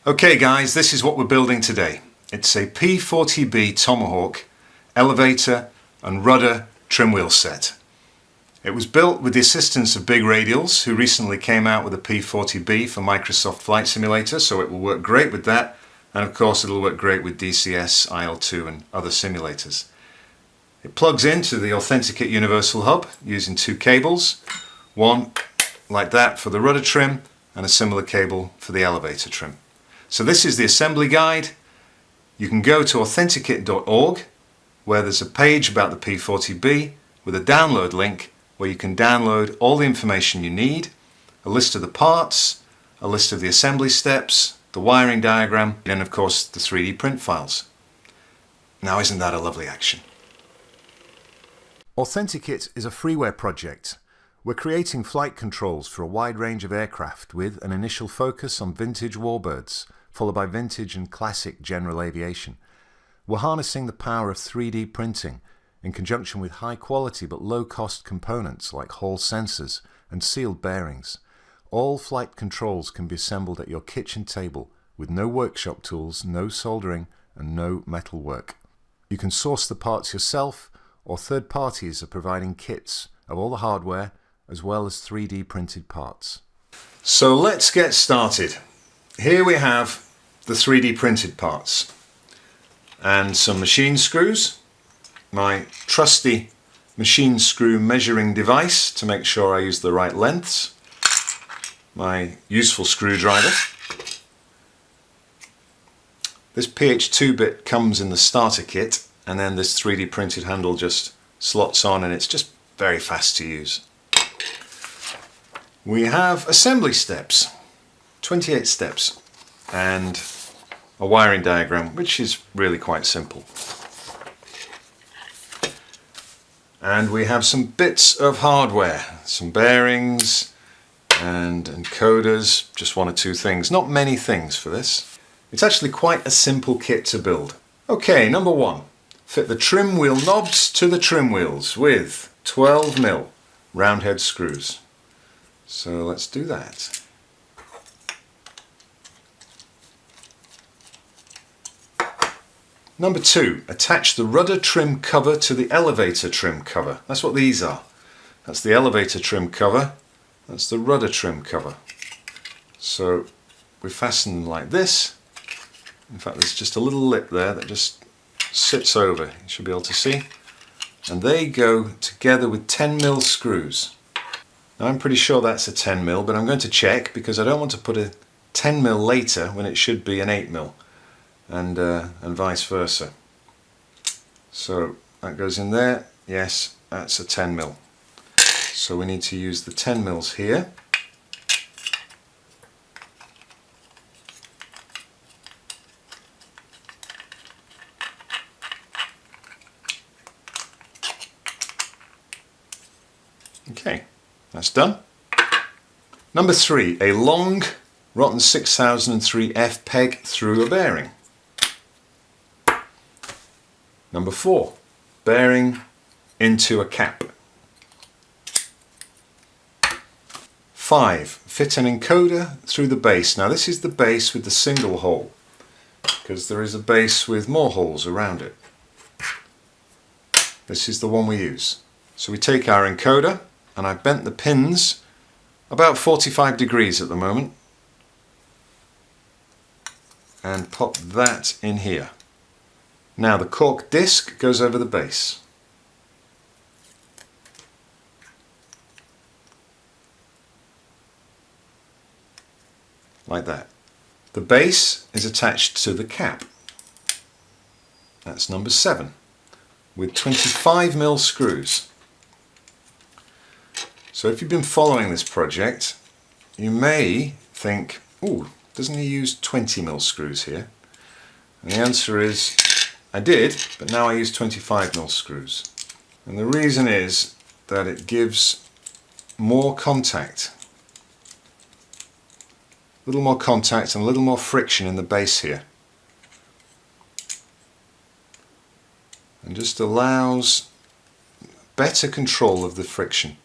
Okay guys, this is what we're building today. It's a P-40B Tomahawk elevator and rudder trim wheel set. It was built with the assistance of Big Radials, who recently came out with a P-40B for Microsoft Flight Simulator, so it will work great with that, and of course it'll work great with DCS, IL-2 and other simulators. It plugs into the AuthentiKit Universal Hub using two cables, one like that for the rudder trim and a similar cable for the elevator trim. So this is the assembly guide. You can go to authentikit.org where there's a page about the P-40B with a download link where you can download all the information you need, a list of the parts, a list of the assembly steps, the wiring diagram, and of course the 3D print files. Now isn't that a lovely action? AuthentiKit is a freeware project. We're creating flight controls for a wide range of aircraft with an initial focus on vintage warbirds, followed by vintage and classic general aviation. We're harnessing the power of 3D printing in conjunction with high quality but low cost components like Hall sensors and sealed bearings. All flight controls can be assembled at your kitchen table with no workshop tools, no soldering and no metal work. You can source the parts yourself, or third parties are providing kits of all the hardware as well as 3D printed parts. So let's get started. Here we have the 3D printed parts and some machine screws, my trusty machine screw measuring device to make sure I use the right lengths, my useful screwdriver. This PH2 bit comes in the starter kit, and then this 3D printed handle just slots on and it's just very fast to use. We have assembly steps, 28 steps, and a wiring diagram, which is really quite simple. And we have some bits of hardware, some bearings and encoders, just one or two things, not many things for this. It's actually quite a simple kit to build. Okay, number one. Fit the trim wheel knobs to the trim wheels with 12mm round head screws. So let's do that. Number two, attach the rudder trim cover to the elevator trim cover. That's what these are. That's the elevator trim cover, that's the rudder trim cover. So we fasten them like this. In fact, there's just a little lip there that just sits over, you should be able to see, and they go together with 10mm screws. Now I'm pretty sure that's a 10mm, but I'm going to check because I don't want to put a 10mm later when it should be an 8mm, and vice versa. So that goes in there, yes, that's a 10mm. So we need to use the 10mm here. Okay, that's done. Number three, a long Rotten 6003 F peg through a bearing. Number four, bearing into a cap. 5, fit an encoder through the base. Now this is the base with the single hole, because there is a base with more holes around it. This is the one we use. So we take our encoder, and I've bent the pins about 45 degrees at the moment, and pop that in here. Now the cork disc goes over the base. Like that. The base is attached to the cap. That's number 7 with 25mm screws. So if you've been following this project, you may think, ooh, doesn't he use 20mm screws here? And the answer is, I did, but now I use 25mm screws. And the reason is that it gives more contact. A little more contact and a little more friction in the base here. And just allows better control of the friction.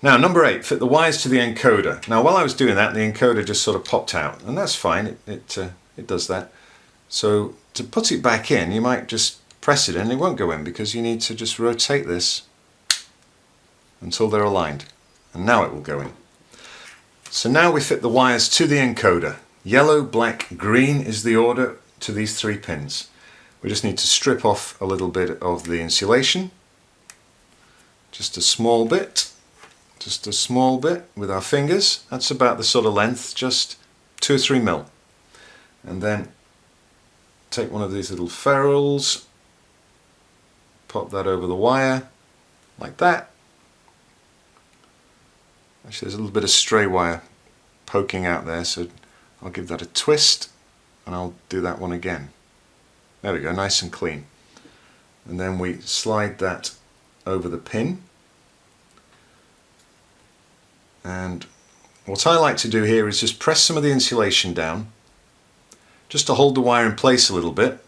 Now, number 8, fit the wires to the encoder. Now, while I was doing that, the encoder just sort of popped out, and that's fine. It it does that. So to put it back in, you might just press it in, it won't go in because you need to just rotate this until they're aligned, and now it will go in. So now we fit the wires to the encoder. Yellow, black, green is the order to these 3 pins. We just need to strip off a little bit of the insulation, just a small bit with our fingers. That's about the sort of length, just 2 or 3 mil. And then take one of these little ferrules, pop that over the wire like that. Actually, there's a little bit of stray wire poking out there, so I'll give that a twist and I'll do that one again. There we go, nice and clean. And then we slide that over the pin. And what I like to do here is just press some of the insulation down, just to hold the wire in place a little bit,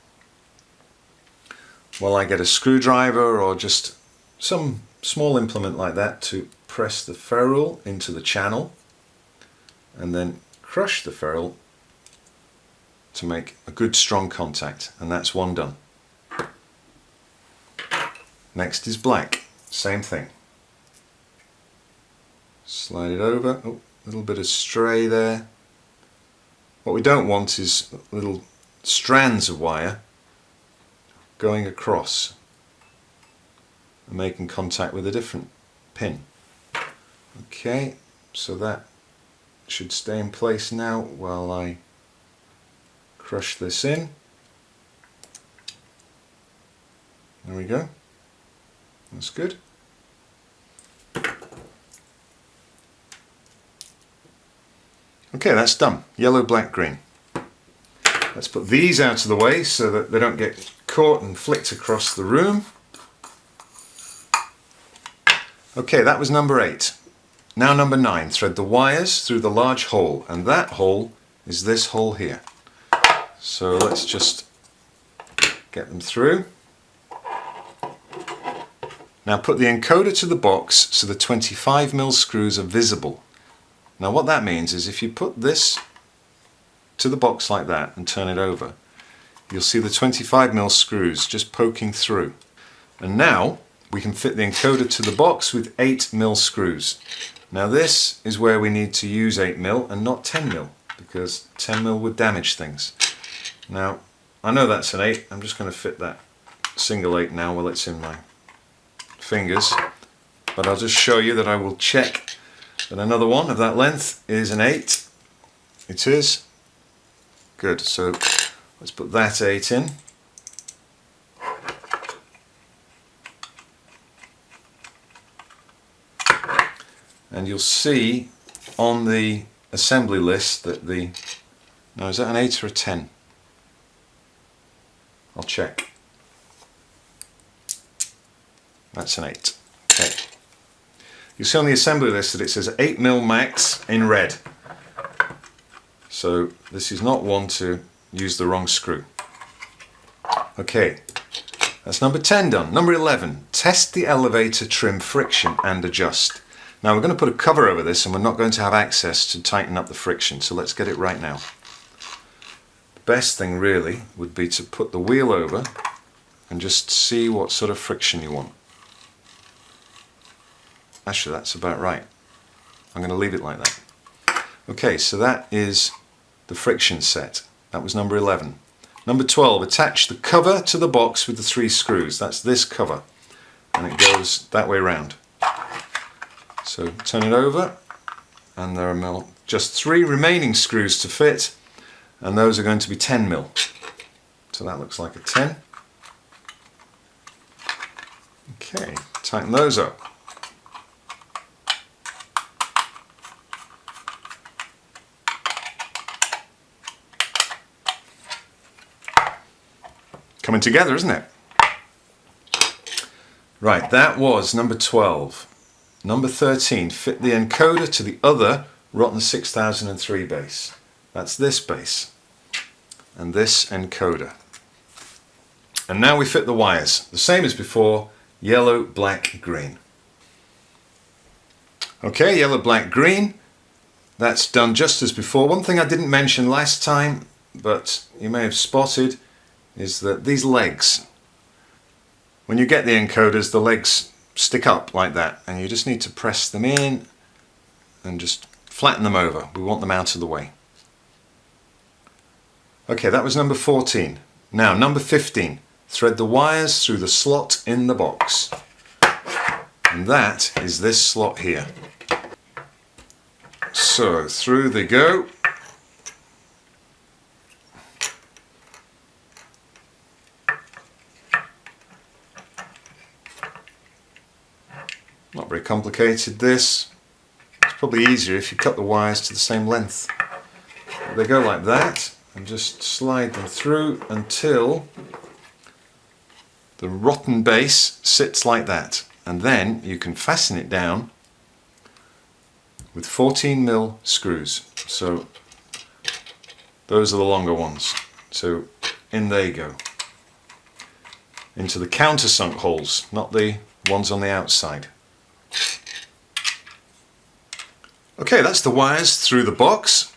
while I get a screwdriver or just some small implement like that to press the ferrule into the channel, and then crush the ferrule to make a good strong contact, and that's one done. Next is black, same thing. Slide it over, oh, a little bit of stray there. What we don't want is little strands of wire going across and making contact with a different pin. Okay, so that should stay in place now while I crush this in. There we go. That's good. Okay, that's done. Yellow, black, green. Let's put these out of the way so that they don't get caught and flicked across the room. Okay, that was number 8. Now number 9. Thread the wires through the large hole, and that hole is this hole here. So let's just get them through. Now put the encoder to the box so the 25mm screws are visible. Now what that means is if you put this to the box like that and turn it over, you'll see the 25mm screws just poking through. And now we can fit the encoder to the box with 8mm screws. Now this is where we need to use 8mm and not 10mm, because 10mm would damage things. Now I know that's an 8, I'm just going to fit that single 8 now while it's in my fingers, but I'll just show you that I will check that another one of that length is an 8. It is. Good, so let's put that 8 in. And you'll see on the assembly list that the... Now is that an 8 or a 10? I'll check. That's an 8. Okay. You'll see on the assembly list that it says 8mm max in red. So this is not one to use the wrong screw. Okay, that's number 10 done. Number 11, test the elevator trim friction and adjust. Now we're going to put a cover over this and we're not going to have access to tighten up the friction, so let's get it right now. The best thing really would be to put the wheel over and just see what sort of friction you want. Actually, that's about right. I'm going to leave it like that. Okay, so that is the friction set. That was number 11. Number 12, attach the cover to the box with the 3 screws. That's this cover, and it goes that way round. So turn it over, and there are just 3 remaining screws to fit, and those are going to be 10mm. So that looks like a 10. Okay, tighten those up. Coming together, isn't it? Right, that was number 12. Number 13, fit the encoder to the other Rotten 6003 base. That's this base and this encoder. And now we fit the wires, the same as before, yellow, black, green. Okay, yellow, black, green. That's done just as before. One thing I didn't mention last time, but you may have spotted, is that these legs, when you get the encoders, the legs stick up like that, and you just need to press them in and just flatten them over. We want them out of the way. Okay, that was number 14. Now number 15. Thread the wires through the slot in the box. And that is this slot here. So through they go. Not very complicated this. It's probably easier if you cut the wires to the same length. They go like that, and just slide them through until the rotten base sits like that, and then you can fasten it down with 14mm screws. So those are the longer ones. So in they go, into the countersunk holes, not the ones on the outside. Okay, that's the wires through the box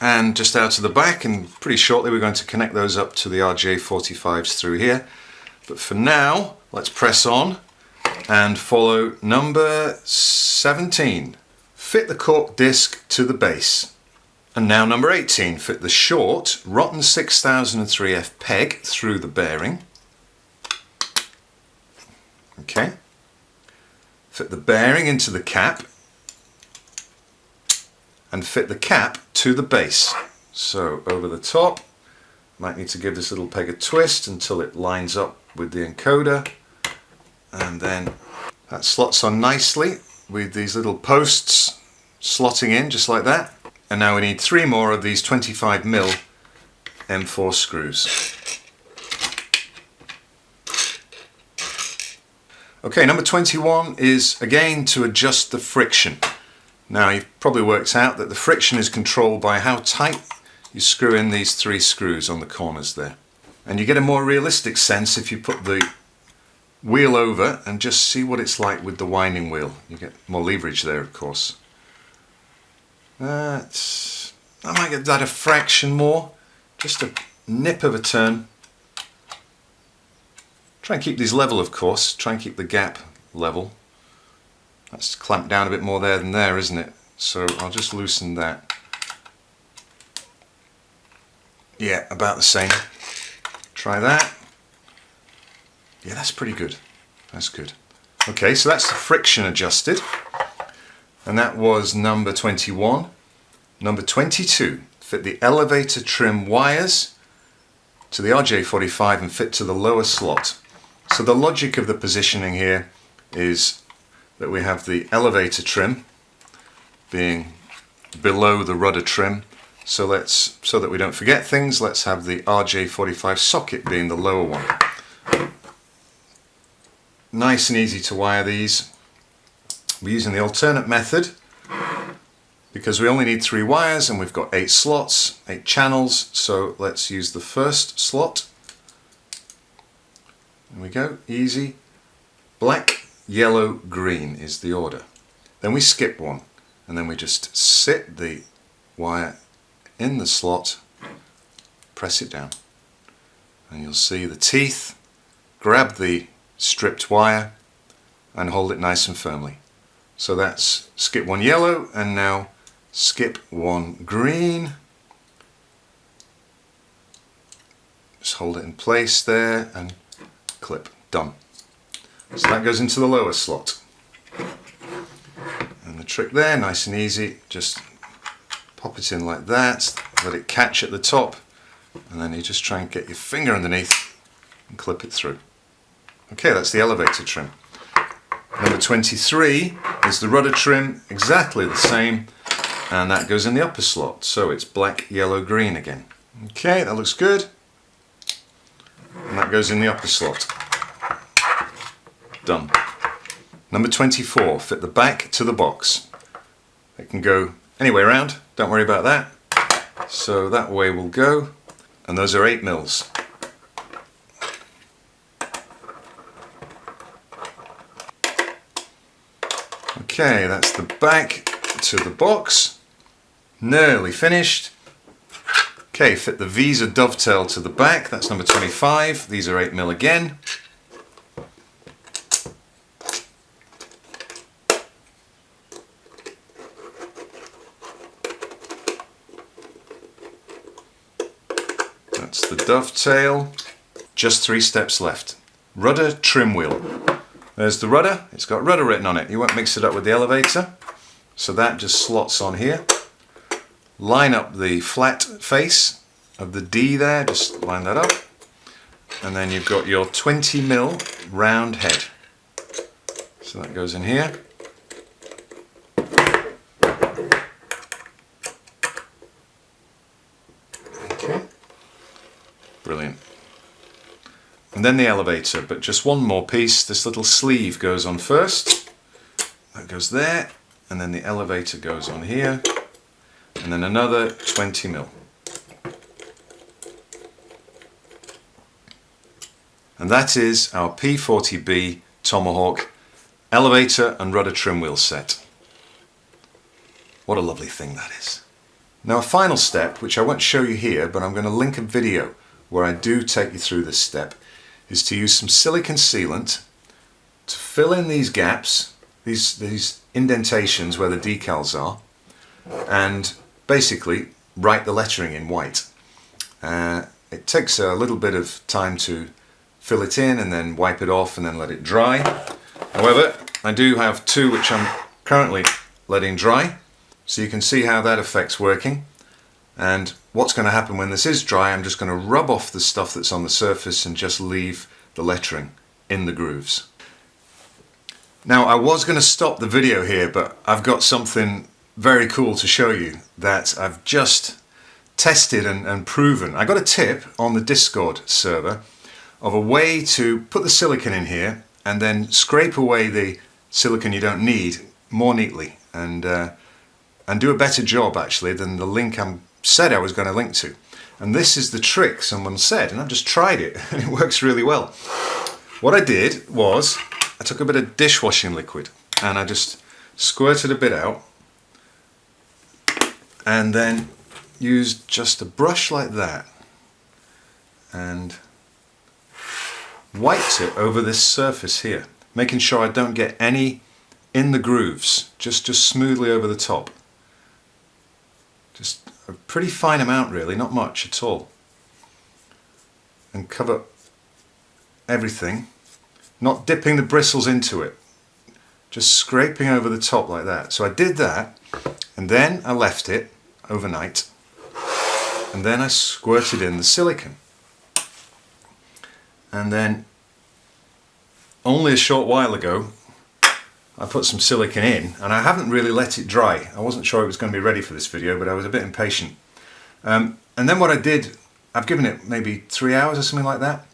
and just out of the back, and pretty shortly we're going to connect those up to the RJ45s through here. But for now, let's press on and follow number 17. Fit the cork disc to the base. And now number 18, fit the short rotten 6003F peg through the bearing. Okay. Fit the bearing into the cap and fit the cap to the base. So over the top, might need to give this little peg a twist until it lines up with the encoder, and then that slots on nicely with these little posts slotting in just like that. And now we need 3 more of these 25mm M4 screws. Okay, number 21 is again to adjust the friction. Now you've probably worked out that the friction is controlled by how tight you screw in these 3 screws on the corners there. And you get a more realistic sense if you put the wheel over and just see what it's like with the winding wheel. You get more leverage there, of course. I might get that a fraction more, just a nip of a turn. Try and keep these level, of course, try and keep the gap level. That's clamped down a bit more there than there, isn't it? So I'll just loosen that. Yeah, about the same. Try that. Yeah, that's pretty good. That's good. Okay, so that's the friction adjusted. And that was number 21. Number 22, fit the elevator trim wires to the RJ45 and fit to the lower slot. So the logic of the positioning here is that we have the elevator trim being below the rudder trim. So that we don't forget things, let's have the RJ45 socket being the lower one. Nice and easy to wire these. We're using the alternate method because we only need 3 wires and we've got 8 slots, 8 channels. So let's use the first slot. There we go, easy. Black, yellow, green is the order. Then we skip one and then we just sit the wire in the slot, press it down, and you'll see the teeth grab the stripped wire and hold it nice and firmly. So that's skip 1 yellow and now skip 1 green. Just hold it in place there and clip. Done. So that goes into the lower slot. And the trick there, nice and easy, just pop it in like that, let it catch at the top, and then you just try and get your finger underneath and clip it through. Okay, that's the elevator trim. Number 23 is the rudder trim, exactly the same, and that goes in the upper slot. So it's black, yellow, green again. Okay, that looks good. And that goes in the upper slot. Done. Number 24, fit the back to the box. It can go any way around, don't worry about that. So that way we'll go, and those are 8mm. Okay, that's the back to the box. Nearly finished. Okay, fit the visor dovetail to the back, that's number 25, these are 8mm again. That's the dovetail. Just 3 steps left. Rudder trim wheel. There's the rudder, it's got rudder written on it. You won't mix it up with the elevator, so that just slots on here. Line up the flat face of the D there, just line that up. And then you've got your 20mm round head. So that goes in here. Okay. Brilliant. And then the elevator, but just one more piece. This little sleeve goes on first. That goes there, and then the elevator goes on here. And then another 20mm. And that is our P-40B Tomahawk elevator and rudder trim wheel set. What a lovely thing that is. Now a final step, which I won't show you here, but I'm going to link a video where I do take you through this step, is to use some silicone sealant to fill in these gaps, these indentations where the decals are, and basically write the lettering in white. It takes a little bit of time to fill it in and then wipe it off and then let it dry. However, I do have 2 which I'm currently letting dry, so you can see how that affects working. And what's going to happen when this is dry, I'm just going to rub off the stuff that's on the surface and just leave the lettering in the grooves. Now I was going to stop the video here, but I've got something very cool to show you that I've just tested and proven. I got a tip on the Discord server of a way to put the silicone in here and then scrape away the silicone you don't need more neatly and do a better job actually than the link I said I was going to link to. And this is the trick someone said, and I've just tried it and it works really well. What I did was I took a bit of dishwashing liquid and I just squirted a bit out and then used just a brush like that and wiped it over this surface here, making sure I don't get any in the grooves, just smoothly over the top. Just a pretty fine amount really, not much at all. And cover everything, not dipping the bristles into it, just scraping over the top like that. So I did that and then I left it overnight and then I squirted in the silicone. And then only a short while ago I put some silicone in and I haven't really let it dry. I wasn't sure it was going to be ready for this video, but I was a bit impatient. And then what I did, I've given it maybe 3 hours or something like that,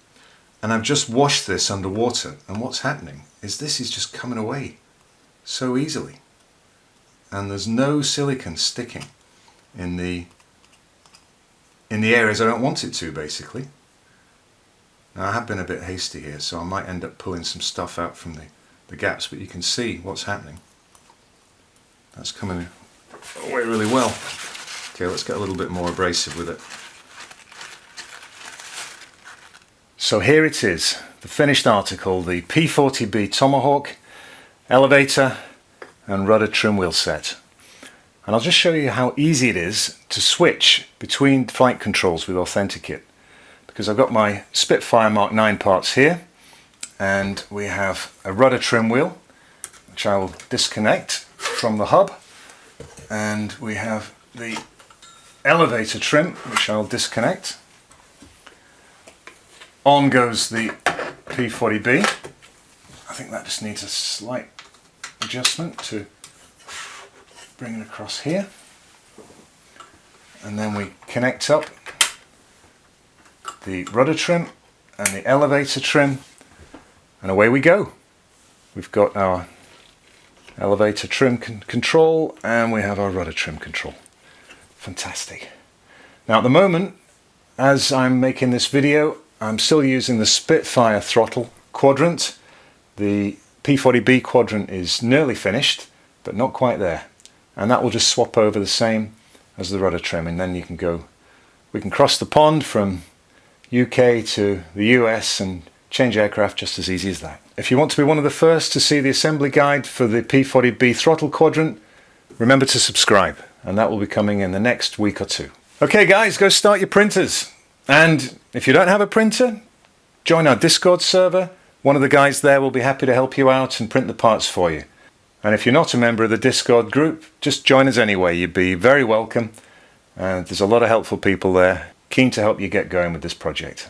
and I've just washed this under water, and what's happening is this is just coming away so easily. And there's no silicone sticking in the areas I don't want it to, basically. Now I have been a bit hasty here, so I might end up pulling some stuff out from the gaps, but you can see what's happening. That's coming away really well. Okay, let's get a little bit more abrasive with it. So here it is, the finished article, the P-40B Tomahawk elevator and rudder trim wheel set. And I'll just show you how easy it is to switch between flight controls with AuthentiKit. Because I've got my Spitfire Mark 9 parts here, and we have a rudder trim wheel which I will disconnect from the hub, and we have the elevator trim which I'll disconnect. On goes the P-40B. I think that just needs a slight adjustment to bring it across here, and then we connect up the rudder trim and the elevator trim, and away we go. We've got our elevator trim control and we have our rudder trim control. Fantastic. Now at the moment, as I'm making this video, I'm still using the Spitfire throttle quadrant. The P-40B quadrant is nearly finished, but not quite there. And that will just swap over the same as the rudder trim, and then you can go We can cross the pond from UK to the US and change aircraft just as easy as that. If you want to be one of the first to see the assembly guide for the P-40B throttle quadrant, remember to subscribe, and that will be coming in the next week or two. Okay guys, go start your printers. And if you don't have a printer, join our Discord server. One of the guys there will be happy to help you out and print the parts for you. And if you're not a member of the Discord group, just join us anyway. You'd be very welcome. And there's a lot of helpful people there, keen to help you get going with this project.